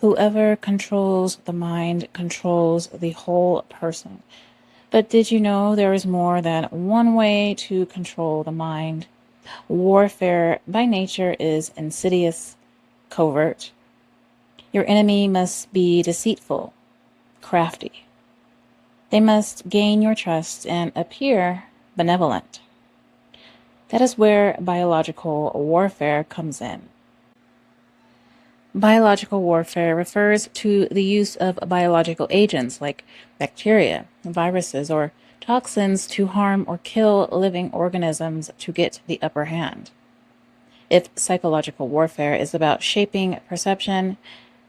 Whoever controls the mind controls the whole person. But did you know there is more than one way to control the mind? Warfare by nature is insidious, covert. Your enemy must be deceitful, crafty. They must gain your trust and appear benevolent. That is where biological warfare comes in. Biological warfare refers to the use of biological agents like bacteria, viruses, or toxins to harm or kill living organisms to get the upper hand. If psychological warfare is about shaping perception,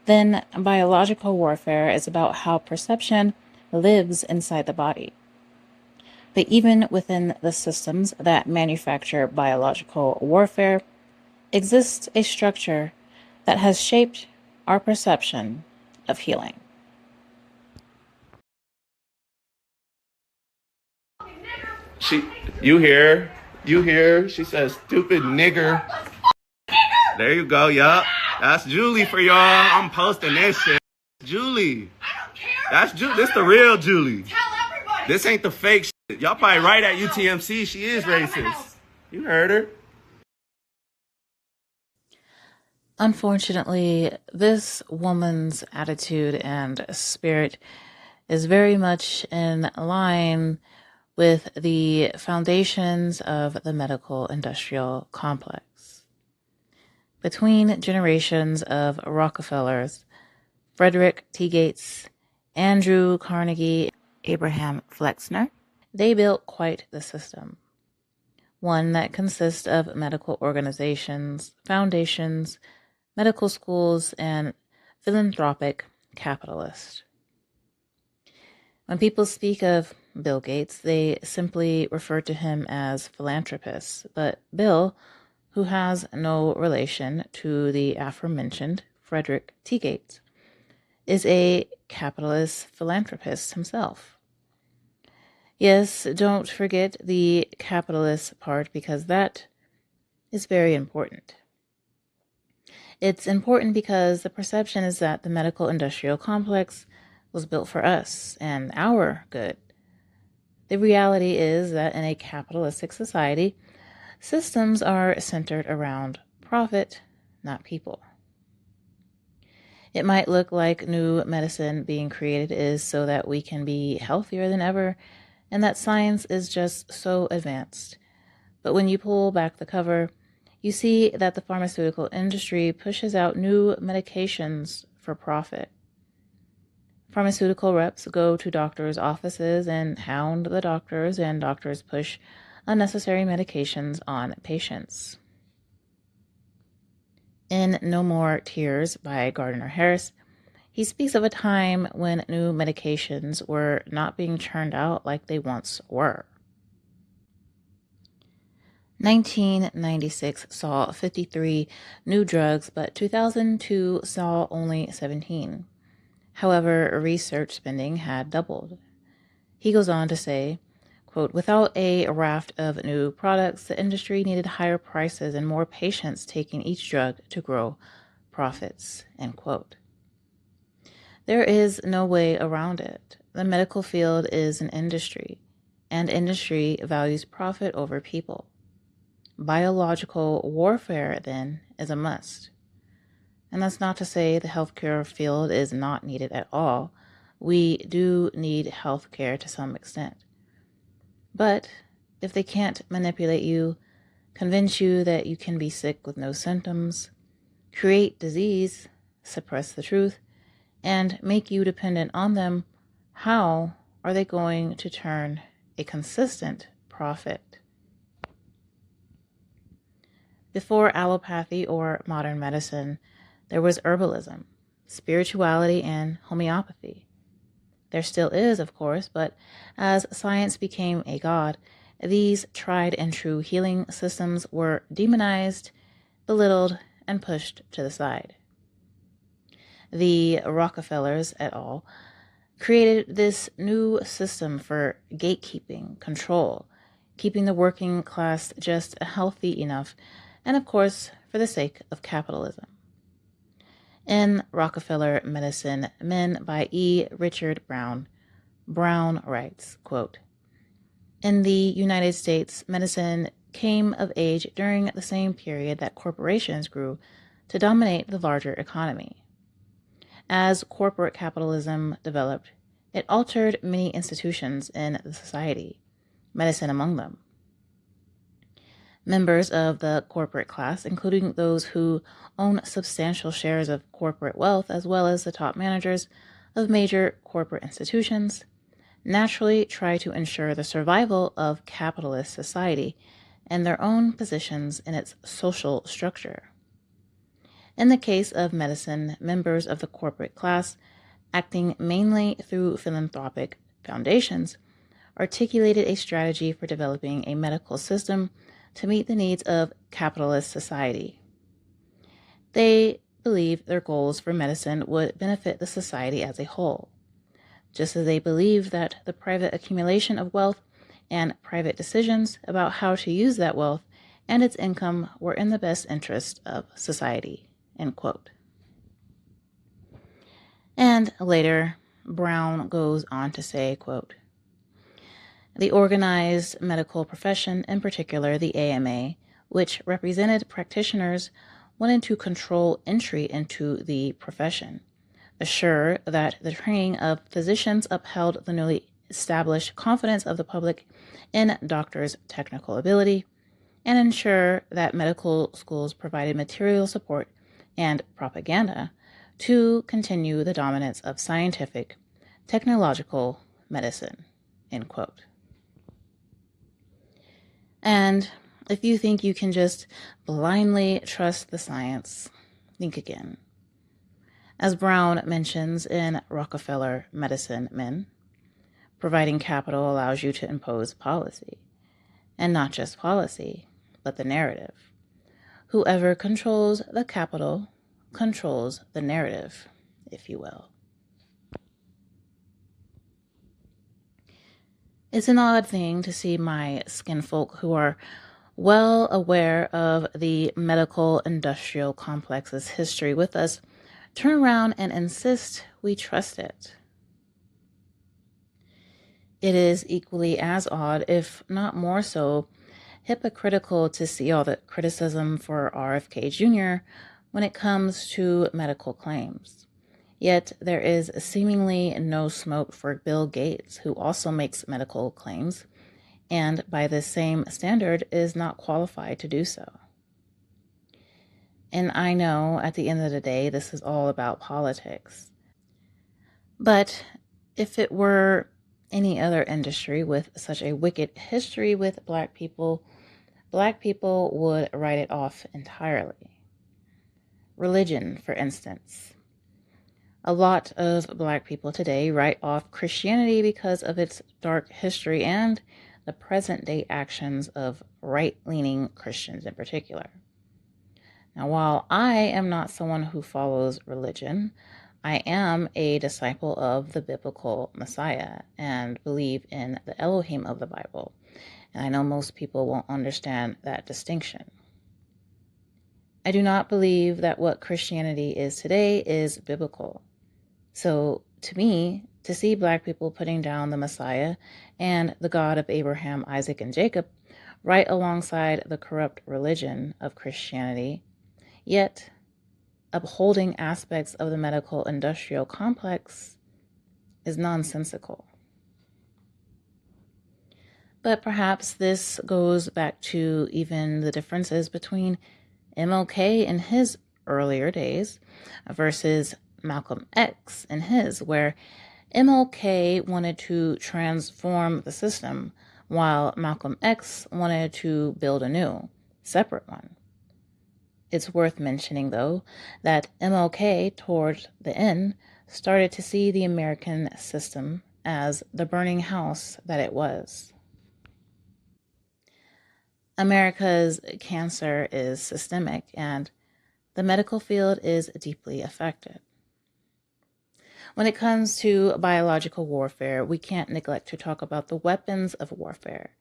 then biological warfare is about how perception lives inside the body. But even within the systems that manufacture biological warfare, exists a structure that has shaped our perception of healing. You hear, she says, stupid nigger. There you go, yup. That's Julie for y'all. I'm posting this shit. Julie. That's Julie. This the real Julie. Tell everybody. This ain't the fake shit. Y'all probably right at UTMC. She is racist. You heard her. Unfortunately, this woman's attitude and spirit is very much in line with the foundations of the medical industrial complex. Between generations of Rockefellers, Frederick T. Gates, Andrew Carnegie, Abraham Flexner, they built quite the system. One that consists of medical organizations, foundations, medical schools, and philanthropic capitalists. When people speak of Bill Gates, they simply refer to him as philanthropist, but Bill, who has no relation to the aforementioned Frederick T. Gates, is a capitalist philanthropist himself. Yes, don't forget the capitalist part, because that is very important. It's important because the perception is that the medical industrial complex was built for us and our good. The reality is that in a capitalistic society, systems are centered around profit, not people. It might look like new medicine being created is so that we can be healthier than ever, and that science is just so advanced. But when you pull back the cover, you see that the pharmaceutical industry pushes out new medications for profit. Pharmaceutical reps go to doctors' offices and hound the doctors, and doctors push unnecessary medications on patients. In No More Tears by Gardiner Harris, he speaks of a time when new medications were not being churned out like they once were. 1996 saw 53 new drugs, but 2002 saw only 17. However, research spending had doubled. He goes on to say, quote, without a raft of new products, the industry needed higher prices and more patients taking each drug to grow profits, end quote. There is no way around it. The medical field is an industry, and industry values profit over people. Biological warfare, then, is a must. And that's not to say the healthcare field is not needed at all. We do need healthcare to some extent. But if they can't manipulate you, convince you that you can be sick with no symptoms, create disease, suppress the truth, and make you dependent on them, how are they going to turn a consistent profit? Before allopathy or modern medicine, there was herbalism, spirituality, and homeopathy. There still is, of course, but as science became a god, these tried and true healing systems were demonized, belittled, and pushed to the side. The Rockefellers et al. Created this new system for gatekeeping, control, keeping the working class just healthy enough, and of course, for the sake of capitalism. In Rockefeller Medicine, Men by E. Richard Brown, Brown writes, quote, "In the United States, medicine came of age during the same period that corporations grew to dominate the larger economy. As corporate capitalism developed, it altered many institutions in the society, medicine among them. Members of the corporate class, including those who own substantial shares of corporate wealth, as well as the top managers of major corporate institutions, naturally try to ensure the survival of capitalist society and their own positions in its social structure. In the case of medicine, members of the corporate class, acting mainly through philanthropic foundations, articulated a strategy for developing a medical system to meet the needs of capitalist society. They believed their goals for medicine would benefit the society as a whole, just as they believed that the private accumulation of wealth and private decisions about how to use that wealth and its income were in the best interest of society." End quote. And later, Brown goes on to say, quote, "The organized medical profession, in particular the AMA, which represented practitioners, wanted to control entry into the profession, assure that the training of physicians upheld the newly established confidence of the public in doctors' technical ability, and ensure that medical schools provided material support and propaganda to continue the dominance of scientific, technological medicine." End quote. And if you think you can just blindly trust the science, think again. As Brown mentions in Rockefeller Medicine Men, providing capital allows you to impose policy, and not just policy, but the narrative. Whoever controls the capital controls the narrative, if you will. It's an odd thing to see my skinfolk who are well aware of the medical industrial complex's history with us turn around and insist we trust it. It is equally as odd, if not more so, hypocritical to see all the criticism for RFK Jr. when it comes to medical claims. Yet there is seemingly no smoke for Bill Gates, who also makes medical claims, and by the same standard is not qualified to do so. And I know at the end of the day, this is all about politics. But if it were any other industry with such a wicked history with Black people would write it off entirely. Religion, for instance. A lot of Black people today write off Christianity because of its dark history and the present-day actions of right-leaning Christians in particular. Now, while I am not someone who follows religion, I am a disciple of the biblical Messiah and believe in the Elohim of the Bible. And I know most people won't understand that distinction. I do not believe that what Christianity is today is biblical. So, to me, to see Black people putting down the Messiah and the God of Abraham, Isaac, and Jacob right alongside the corrupt religion of Christianity, yet upholding aspects of the medical industrial complex, is nonsensical. But perhaps this goes back to even the differences between MLK in his earlier days versus Malcolm X in his, where MLK wanted to transform the system while Malcolm X wanted to build a new, separate one. It's worth mentioning, though, that MLK, toward the end, started to see the American system as the burning house that it was. America's cancer is systemic, and the medical field is deeply affected. When it comes to biological warfare, we can't neglect to talk about the weapons of warfare,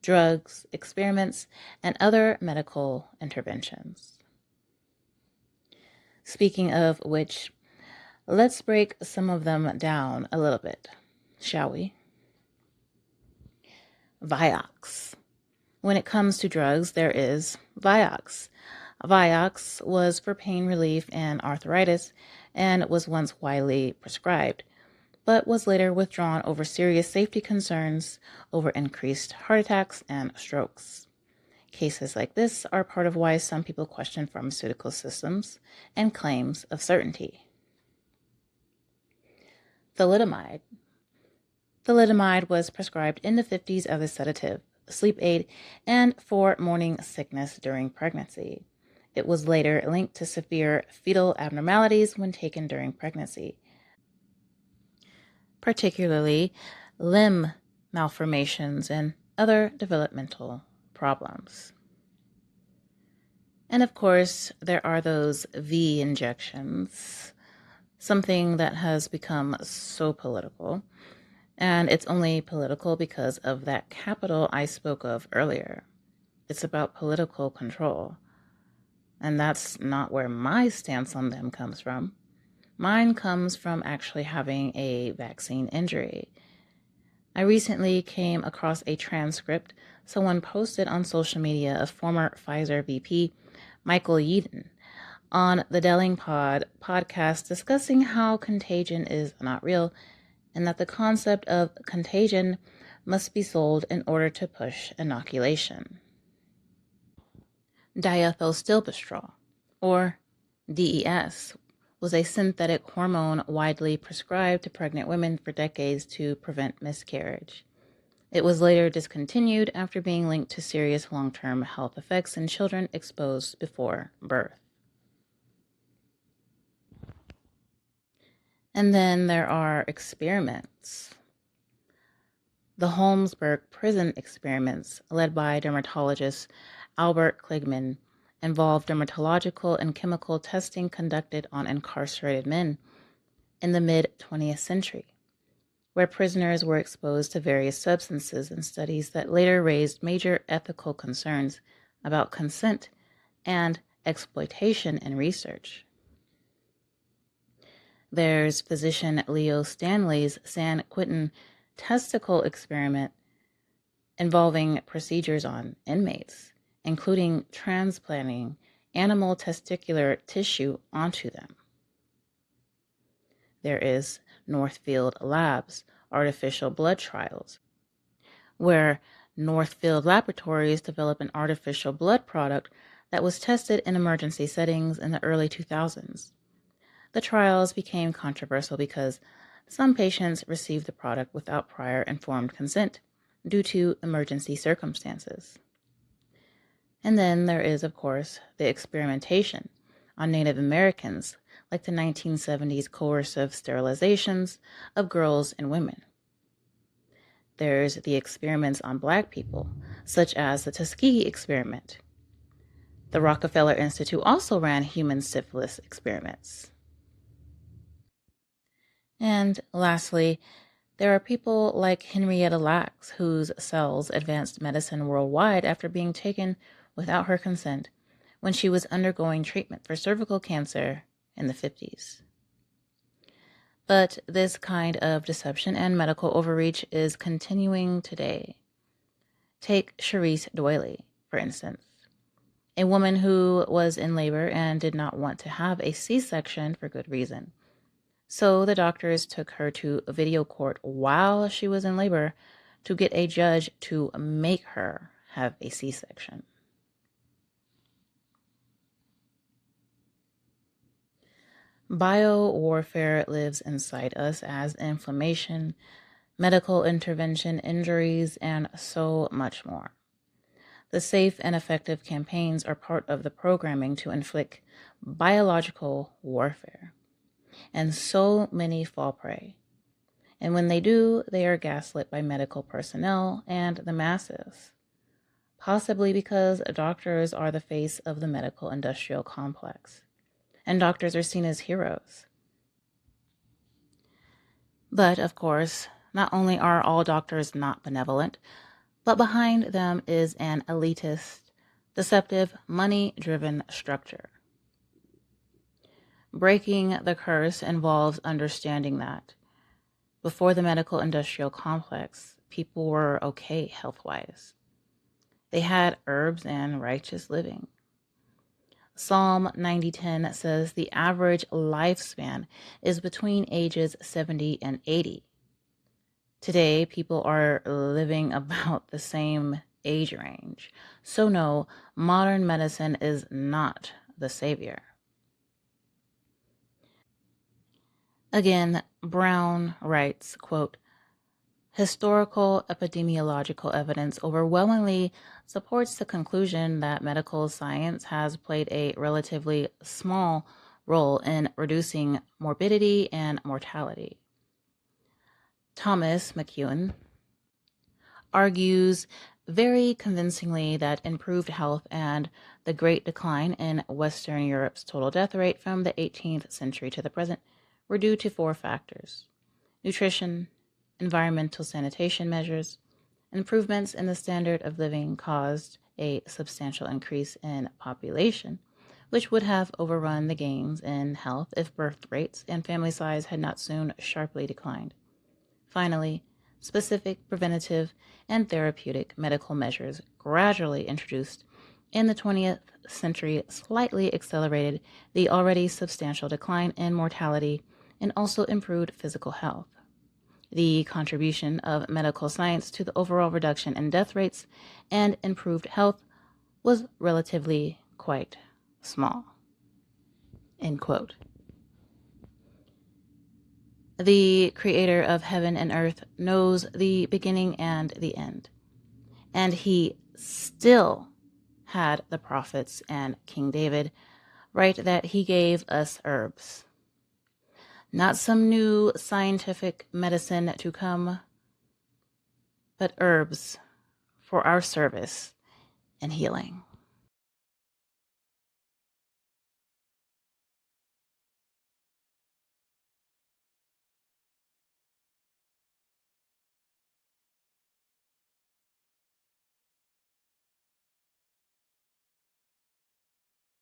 drugs, experiments, and other medical interventions. Speaking of which, let's break some of them down a little bit, shall we? Vioxx. When it comes to drugs, there is Vioxx. Vioxx was for pain relief and arthritis and was once widely prescribed, but was later withdrawn over serious safety concerns over increased heart attacks and strokes. Cases like this are part of why some people question pharmaceutical systems and claims of certainty. Thalidomide. Thalidomide was prescribed in the 50s as a sedative, sleep aid, and for morning sickness during pregnancy. It was later linked to severe fetal abnormalities when taken during pregnancy, particularly limb malformations and other developmental problems. And of course, there are those V injections, something that has become so political. And it's only political because of that capital I spoke of earlier. It's about political control. And that's not where my stance on them comes from. Mine comes from actually having a vaccine injury. I recently came across a transcript someone posted on social media of former Pfizer VP Michael Yeadon on the Delling podcast discussing how contagion is not real and that the concept of contagion must be sold in order to push inoculation. Diethylstilbestrol, or DES, was a synthetic hormone widely prescribed to pregnant women for decades to prevent miscarriage. It was later discontinued after being linked to serious long-term health effects in children exposed before birth. And then there are experiments. The Holmesburg prison experiments, led by dermatologist Albert Kligman, involved dermatological and chemical testing conducted on incarcerated men in the mid-20th century, where prisoners were exposed to various substances in studies that later raised major ethical concerns about consent and exploitation in research. There's physician Leo Stanley's San Quentin testicle experiment involving procedures on inmates, including transplanting animal testicular tissue onto them. There is Northfield Labs artificial blood trials, where Northfield Laboratories developed an artificial blood product that was tested in emergency settings in the early 2000s. The trials became controversial because some patients received the product without prior informed consent due to emergency circumstances. And then there is, of course, the experimentation on Native Americans, like the 1970s coercive sterilizations of girls and women. There's the experiments on Black people, such as the Tuskegee experiment. The Rockefeller Institute also ran human syphilis experiments. And lastly, there are people like Henrietta Lacks, whose cells advanced medicine worldwide after being taken without her consent when she was undergoing treatment for cervical cancer in the 50s. But this kind of deception and medical overreach is continuing today. Take Charisse Doyley, for instance, a woman who was in labor and did not want to have a C-section for good reason. So the doctors took her to a video court while she was in labor to get a judge to make her have a C-section. Biowarfare lives inside us as inflammation, medical intervention, injuries, and so much more. The safe and effective campaigns are part of the programming to inflict biological warfare. And so many fall prey. And when they do, they are gaslit by medical personnel and the masses, possibly because doctors are the face of the medical industrial complex, and doctors are seen as heroes. But, of course, not only are all doctors not benevolent, but behind them is an elitist, deceptive, money-driven structure. Breaking the curse involves understanding that before the medical industrial complex, people were okay health-wise. They had herbs and righteous living. Psalm 90:10 says the average lifespan is between ages 70 and 80. Today, people are living about the same age range. So no, modern medicine is not the savior. Again, Brown writes, quote, historical epidemiological evidence overwhelmingly supports the conclusion that medical science has played a relatively small role in reducing morbidity and mortality. Thomas McEwen argues very convincingly that improved health and the great decline in Western Europe's total death rate from the 18th century to the present were due to four factors: nutrition, environmental sanitation measures, improvements in the standard of living caused a substantial increase in population, which would have overrun the gains in health if birth rates and family size had not soon sharply declined. Finally, specific preventative and therapeutic medical measures gradually introduced in the 20th century slightly accelerated the already substantial decline in mortality and also improved physical health. The contribution of medical science to the overall reduction in death rates and improved health was relatively quite small. End quote. The creator of heaven and earth knows the beginning and the end. And he still had the prophets and King David write that he gave us herbs. Not some new scientific medicine to come, but herbs for our service and healing.